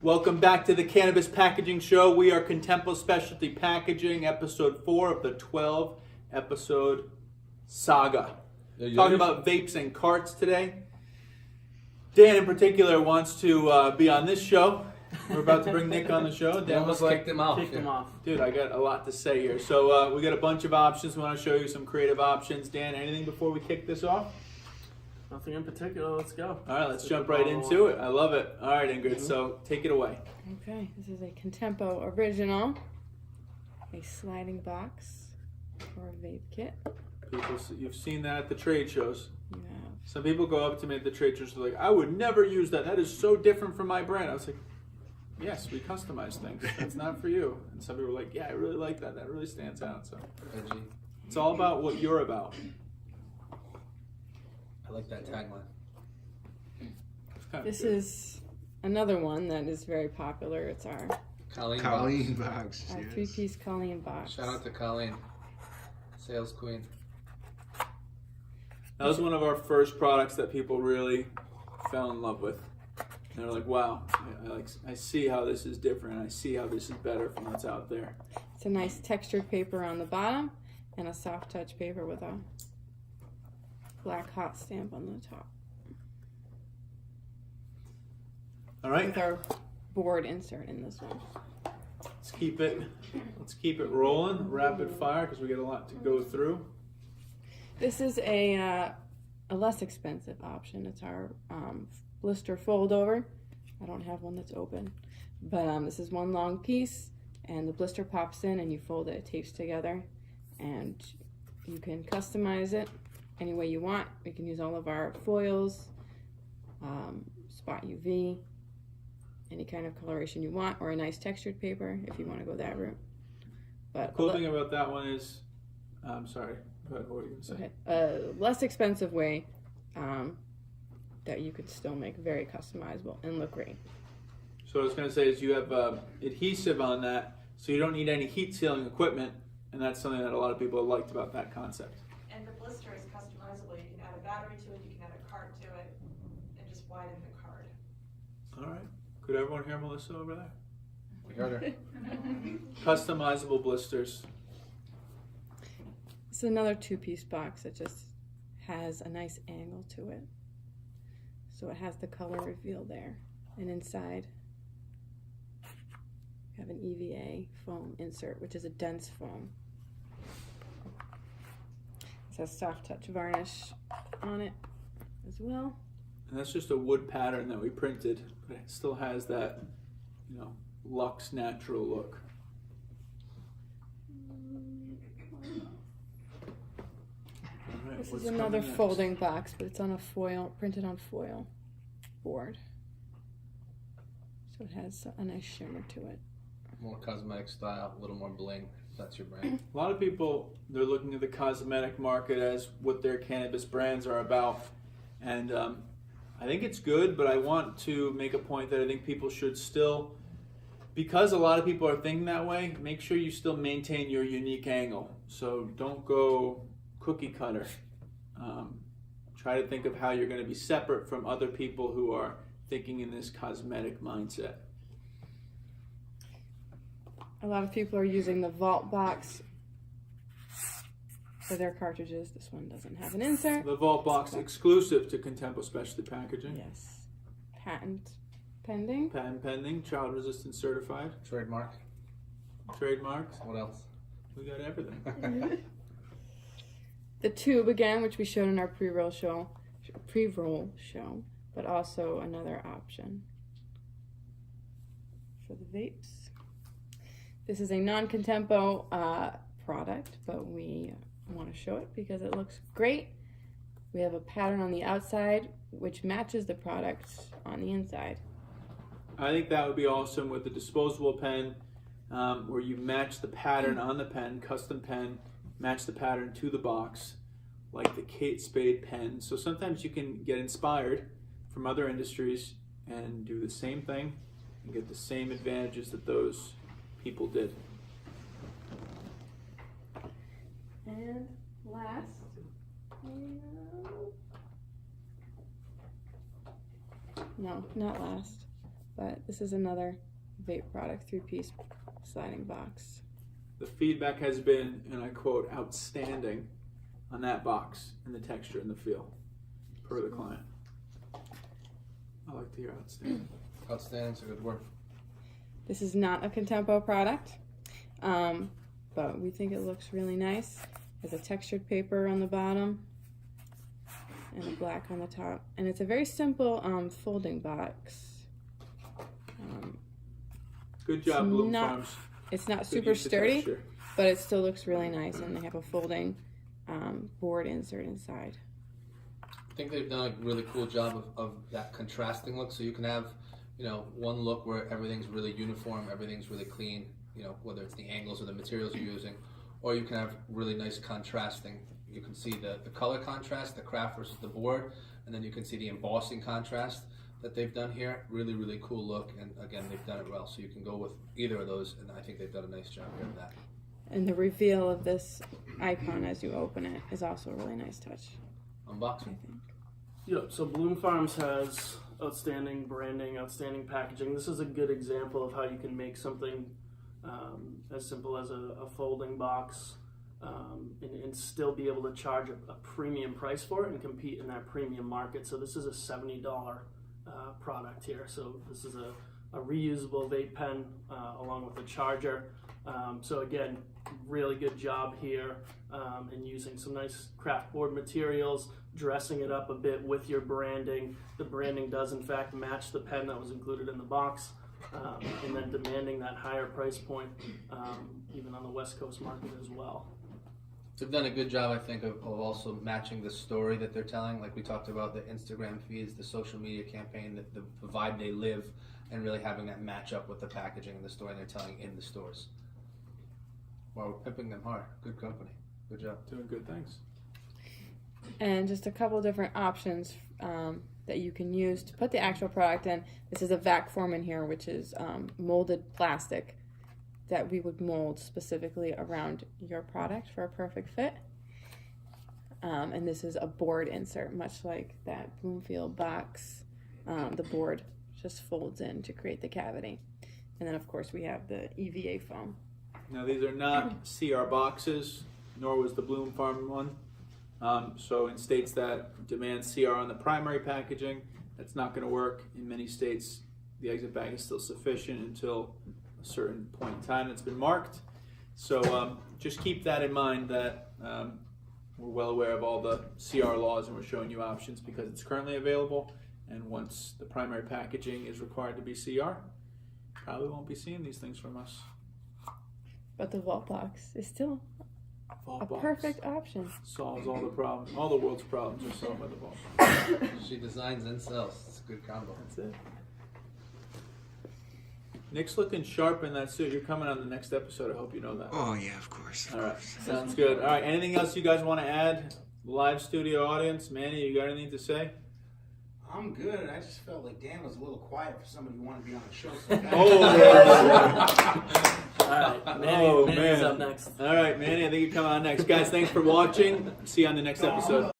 Welcome back to the Cannabis Packaging Show. We are Contempo Specialty Packaging, episode 4 of the 12 episode saga. Talking about vapes and carts today. Dan in particular wants to be on this show. We're about to bring Nick on the show. Dan almost kicked him off. Dude, I got a lot to say here. So we got a bunch of options. We want to show you some creative options. Dan, anything before we kick this off? Nothing in particular. Let's go. All right, let's jump right into it. I love it. All right, Ingrid, so take it away. Okay, this is a Contempo original, a sliding box or a vape kit. People, you've seen that at the trade shows. You have Some people go up to me at the trade shows and they're like, I would never use that. That is so different from my brand. I was like, yes, we customize things. That's not for you. And some people were like, yeah, I really like that. That really stands out. So it's all about what you're about. I like that tagline. This is another one that is very popular. It's our Colleen box. our three-piece Colleen box. Shout out to Colleen, sales queen. That was one of our first products that people really fell in love with. And they're like, wow, I see how this is different. I see how this is better from what's out there. It's a nice textured paper on the bottom and a soft touch paper with a black hot stamp on the top. All right, With our board insert in this one. let's keep it rolling, rapid fire, because we got a lot to go through. This is a less expensive option. It's our blister fold over. I don't have one that's open, but this is one long piece, and the blister pops in, and you fold it. It tapes together, and you can customize it any way you want. We can use all of our foils, spot UV, any kind of coloration you want, or a nice textured paper if you want to go that route. But Cool thing about that one is, I'm sorry. Go ahead, what were you going to say? a less expensive way that you could still make very customizable and look great. So what I was going to say is you have adhesive on that, so you don't need any heat sealing equipment, and that's something that a lot of people have liked about that concept. And the blister is customizable. You can add a battery to it, you can add a card to it, and just widen the card. All right. Could everyone hear Melissa over there? We heard her. Customizable blisters. It's another two-piece box that just has a nice angle to it. So it has the color reveal there. And inside, you have an EVA foam insert, which is a dense foam. It has soft touch varnish on it as well. And that's just a wood pattern that we printed, but it still has that, luxe natural look. All right, This what's is another coming next? folding box, but it's on a foil, printed on foil board. So it has a nice shimmer to it. More cosmetic style, a little more bling. That's your brand. A lot of people, they're looking at the cosmetic market as what their cannabis brands are about. And I think it's good, but I want to make a point that I think people should still, because a lot of people are thinking that way, make sure you still maintain your unique angle. So don't go cookie cutter. Try to think of how you're going to be separate from other people who are thinking in this cosmetic mindset. A lot of people are using the Vault box for their cartridges. This one doesn't have an insert. The Vault Box exclusive to Contempo Specialty Packaging. Yes. Patent pending. Patent pending, child resistant certified, Trademark. trademarked. What else? We got everything. The tube again, which we showed in our pre-roll show, but also another option for the vapes. This is a non-Contempo product, but we want to show it because it looks great. We have a pattern on the outside which matches the product on the inside. I think that would be awesome with the disposable pen, where you match the pattern on the pen, custom pen, match the pattern to the box, like the Kate Spade pen. So sometimes you can get inspired from other industries and do the same thing and get the same advantages that those people did. And last, no, not last, But this is another vape product, 3-piece sliding box. The feedback has been, and I quote, outstanding on that box and the texture and the feel, per the client. I like to hear outstanding. Outstanding's a good word. This is not a Contempo product, but we think it looks really nice. There's a textured paper on the bottom and a black on the top. And it's a very simple folding box. Good job, It's Bloom not- Farms. It's not Good super use of sturdy, texture. but it still looks really nice. And they have a folding board insert inside. I think they've done a really cool job of that contrasting look. So you can have, one look where everything's really uniform, everything's really clean, whether it's the angles or the materials you're using, or you can have really nice contrasting. You can see the color contrast, the craft versus the board, and then you can see the embossing contrast that they've done here. Really, really cool look, and again, they've done it well. So you can go with either of those, and I think they've done a nice job here of that. And the reveal of this icon as you open it is also a really nice touch, I Unboxing. think. Yep, so Bloom Farms has outstanding branding, outstanding packaging. This is a good example of how you can make something as simple as a folding box and still be able to charge a premium price for it and compete in that premium market. So this is a $70 product here. So this is a reusable vape pen along with a charger. So again, really good job here in using some nice craft board materials, dressing it up a bit with your branding. The branding does in fact match the pen that was included in the box, and then demanding that higher price point even on the West Coast market as well. They've done a good job, I think, of also matching the story that they're telling. Like we talked about the Instagram feeds, the social media campaign, the vibe they live, and really having that match up with the packaging and the story they're telling in the stores. Well, we're pimping them hard. Good company. Good job. Doing good things. And just a couple different options that you can use to put the actual product in. This is a vac form in here, which is molded plastic that we would mold specifically around your product for a perfect fit. And this is a board insert, much like that Bloomfield box. The board just folds in to create the cavity. And then, of course, we have the EVA foam. Now, these are not CR boxes, nor was the Bloom Farm one. So in states that demand CR on the primary packaging, that's not going to work. In many states, the exit bag is still sufficient until a certain point in time that's been marked. So just keep that in mind that we're well aware of all the CR laws and we're showing you options because it's currently available. And once the primary packaging is required to be CR, probably won't be seeing these things from us. But the vault box is still Vault a box perfect option. solves all the problems. All the world's problems are solved by the vault. She designs and sells. It's a good combo. That's it. Nick's looking sharp in that suit. You're coming on the next episode. I hope you know that. Oh, yeah, of course. All right. Sounds good. All right. Anything else you guys want to add? Live studio audience. Manny, you got anything to say? I'm good. I just felt like Dan was a little quiet for somebody who wanted to be on the show. All right, Manny's man. up next. All right, Manny, I think you're coming on next. Guys, thanks for watching. See you on the next episode.